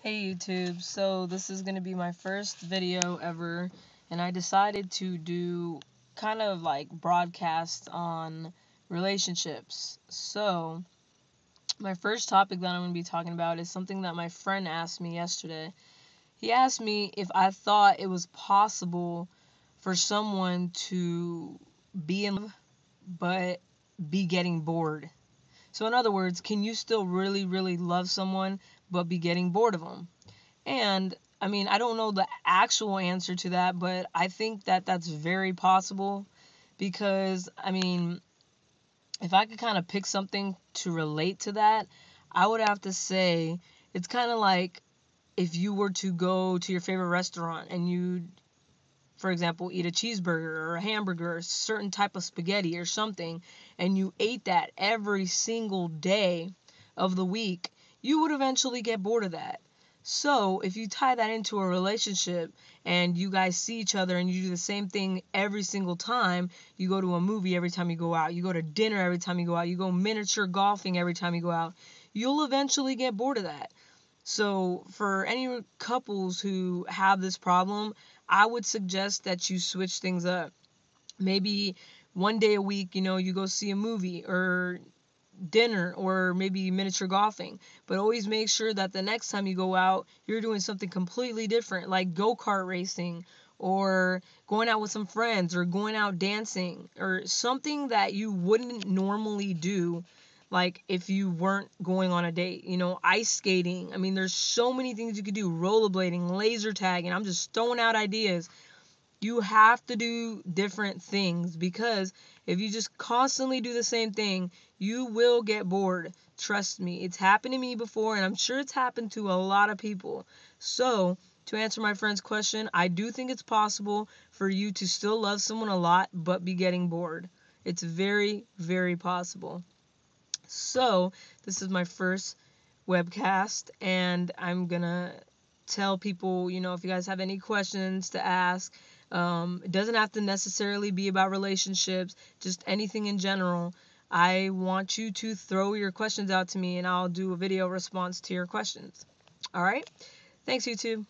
Hey YouTube, so this is going to be my first video ever, and I decided to do kind of like broadcast on relationships. So, my first topic that I'm going to be talking about is something that my friend asked me yesterday. He asked me if I thought it was possible for someone to be in love but be getting bored. So, in other words, can you still really, really love someone but be getting bored of them? And I mean, I don't know the actual answer to that, but I think that that's very possible because, I mean, if I could kind of pick something to relate to that, I would have to say it's kind of like if you were to go to your favorite restaurant and you, for example, eat a cheeseburger or a hamburger or a certain type of spaghetti or something, and you ate that every single day of the week, you would eventually get bored of that. So, if you tie that into a relationship and you guys see each other and you do the same thing every single time, you go to a movie every time you go out, you go to dinner every time you go out, you go miniature golfing every time you go out, you'll eventually get bored of that. So, for any couples who have this problem, I would suggest that you switch things up. Maybe one day a week, you go see a movie or dinner or maybe miniature golfing. But always make sure that the next time you go out, you're doing something completely different, like go-kart racing or going out with some friends or going out dancing or something that you wouldn't normally do, like if you weren't going on a date. Ice skating. I mean, there's so many things you could do. Rollerblading, laser tagging. I'm just throwing out ideas. You have to do different things because if you just constantly do the same thing, you will get bored. Trust me, it's happened to me before, and I'm sure it's happened to a lot of people. So, to answer my friend's question, I do think it's possible for you to still love someone a lot but be getting bored. It's very, very possible. So, this is my first webcast, and I'm gonna tell people, if you guys have any questions to ask, it doesn't have to necessarily be about relationships, just anything in general. I want you to throw your questions out to me, and I'll do a video response to your questions. All right? Thanks, YouTube.